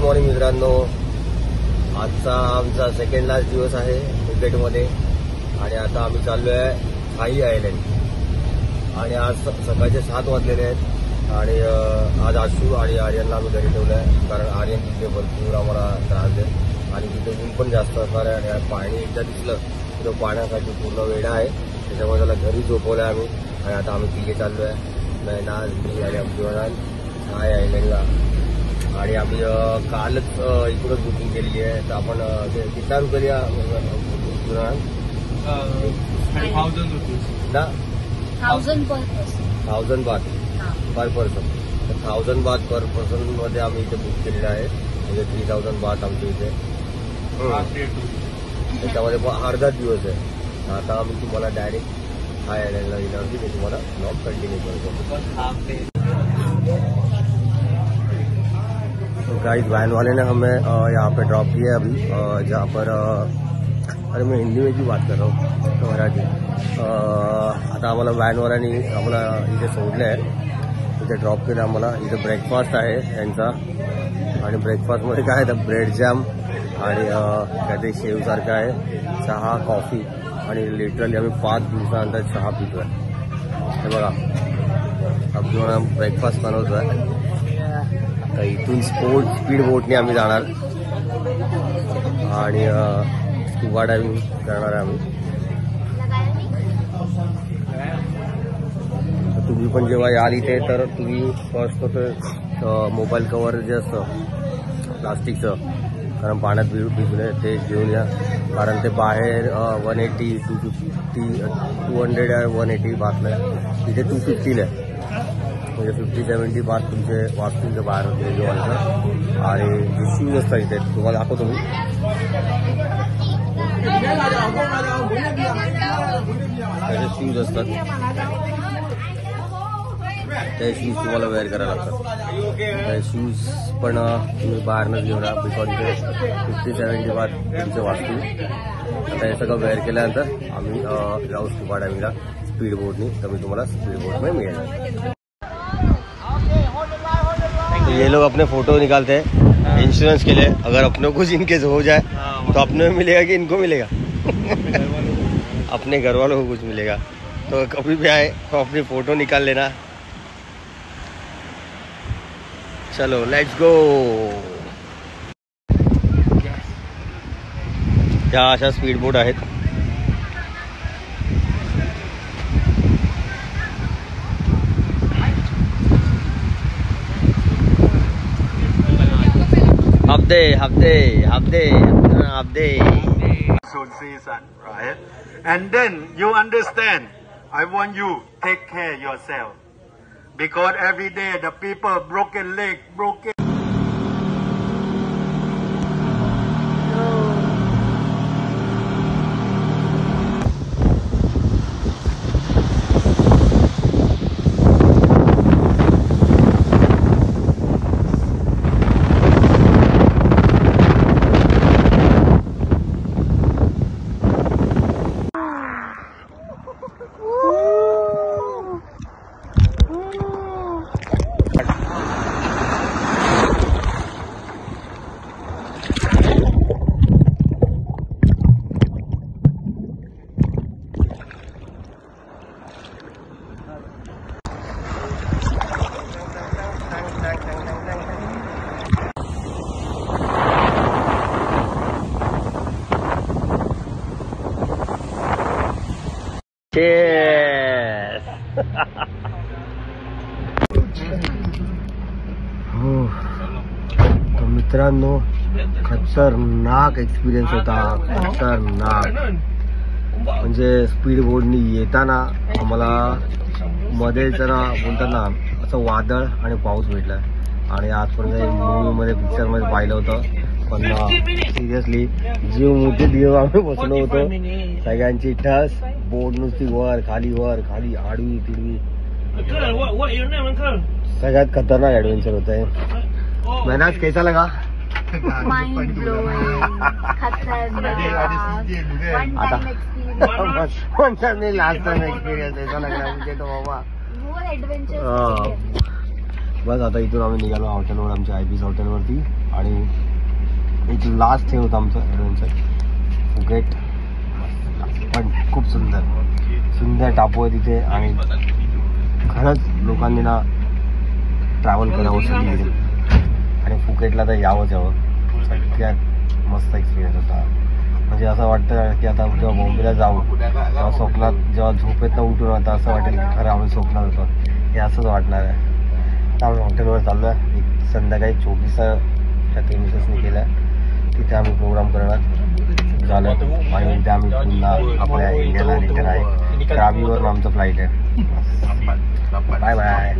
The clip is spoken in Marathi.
मॉर्निंग मित्रांनो, आजचा आमचा सेकंड लास्ट दिवस आहे फुकेटमध्ये आणि आता आम्ही चाललो आहे थाई आयलंड आणि आज सकाळचे 7 वाजलेले आहेत आणि आज आशू आणि आर्यनला आम्ही घरी ठेवलं आहे कारण आर्यन तिथे भरपूर आम्हाला त्रास देईल आणि तिथे ऊन पण जास्त असणार आहे आणि पाणी एकदा दिसलं तर तो पाण्यासाठी पूर्ण वेडा आहे, त्याच्यामुळे त्याला घरी झोपवलं आहे आम्ही आणि आता आम्ही तिघे चाललो आहे मैनाज, मी आणि अब्दुल थाई आयलंडला आणि आम्ही कालच इकडूनच बुकिंग केलेली आहे. तर आपण कितना रुपये 1000 बात पर पर्सन. तर 1000 बात पर पर्सन मध्ये आम्ही इथे बुक केलेलं आहे, म्हणजे 3000 बात आमच्या इथे. त्याच्यामध्ये अर्धा दिवस आहे. आता आम्ही तुम्हाला डायरेक्ट थाई आयलंडला येण्यावरती ते तुम्हाला ब्लॉग कंटिन्यू करतो. गाइस, वैन वाले ने हमें यहाँ पे ड्रॉप किया है अभी, जहाँ पर अरे मैं हिंदी में क्यों बात कर रहा हूँ तो मराठी. आता आम्हाला वॅनवाल्यानी आम्हाला इथे सोडलं आहे, इथे ड्रॉप केलं आम्हाला. इथे ब्रेकफास्ट आहे यांचा आणि ब्रेकफास्टमध्ये काय आहे तर ब्रेड जॅम आणि काहीतरी शेवसारखं आहे, चहा, कॉफी आणि लिटरली आम्ही 5 दिवसानंतर चहा पितो आहे. हे बघा, आपल्याला ब्रेकफास्ट बनवतो आहे. तर इथून स्पीड बोटने आम्ही जाणार आणि स्कुबा डायव्हिंग करणार आहे आम्ही. तुम्ही पण जेव्हा याल इथे तर तुम्ही फर्स्ट तर मोबाईल कवर जे असतं प्लास्टिकचं, कारण पाण्यात भिजू नये ते घेऊन या, कारण ते बाहेर 180, 250, 200 180 बातला आहे, इथे 250 आहे, म्हणजे 50-70 बात तुमचे वाचतील बाहेर होते जेव्हा. आणि जे शूज असतात इथे तुम्हाला दाखवतो मी, त्याचे शूज असतात, ते शूज तुम्हाला वेअर करायला लागतात. ते शूज पण तुम्ही बाहेरनंच घेऊन या, बिकॉज इथे 50-70 बात तुमचे वाचतील. आता हे सगळं वेअर केल्यानंतर आम्ही जाऊ स्कुबा डायव्हिंगला स्पीड बोटनी, तर मी तुम्हाला स्पीड बोट में मिळेल. ये लोग अपने फोटो निकालते हैं इंश्योरेंस के लिए, अगर अपने कुछ इनकेस हो जाए तो अपने में मिलेगा कि इनको मिलेगा. अपने घर वालों को कुछ मिलेगा. तो कभी भी आए तो अपनी फोटो निकाल लेना. चलो लेट्स गो. या अशा स्पीड बोट आहेत. Abde. Season, right? And then you understand, I want you take care yourself, because every day the people broken leg, broken. तर मित्रांनो, खतरनाक एक्सपिरियन्स होता, खतरनाक. म्हणजे स्पीड बोटनी येताना आम्हाला मध्ये जरा बोलतात ना असं वादळ आणि पाऊस भेटला आणि आजपर्यंत मूवीमध्ये पिक्चरमध्ये पाहिलं होतं, पण सिरियसली जीव मोठे दिवस आम्ही बसलो होतो. सगळ्यांची ठस, बोट नुसती वर खाली आडवी तिडवी, सगळ्यात खतरनाक ऍडव्हेंचर होत आहे. मैनाज कैसा लगा? माइंड ब्लोइंग, आता वन टाइम नहीं, लास्ट टाइम एक्सपीरियंस ऐसा लग रहा है मुझे तो बाबा. बस आता इथून आम्ही निघालो हॉटेलवर, आमच्या IP's हॉटेलवरती. आणि एक लास्ट हे होतं आमचं ॲडव्हेंचर फुकेट. पण खूप सुंदर टापू आहे तिथे. आणि खरंच लोकांनी ना ट्रॅव्हल करावं सगळीकडे आणि फुकेटला तर यावंच सगळ्यात मस्त एक्सपिरियन्स होता. म्हणजे असं वाटतं की आता जेव्हा बॉम्बेला जाऊ तेव्हा स्वप्नात, जेव्हा झोपेतनं उठून आता असं वाटेल की खरं आम्ही स्वप्नात होतो, हे असंच वाटणार आहे. आता आम्ही हॉटेलवर चाललो आहे. एक संध्याकाळी 24 त्या मिसेसने केलं आहे, तिथे आम्ही प्रोग्राम करणार झालं. आणि उद्या आम्ही पुन्हा आपल्या इंडियाला रिटर्न आहे. रावीवरून आमचं फ्लाईट आहे. Bye bye.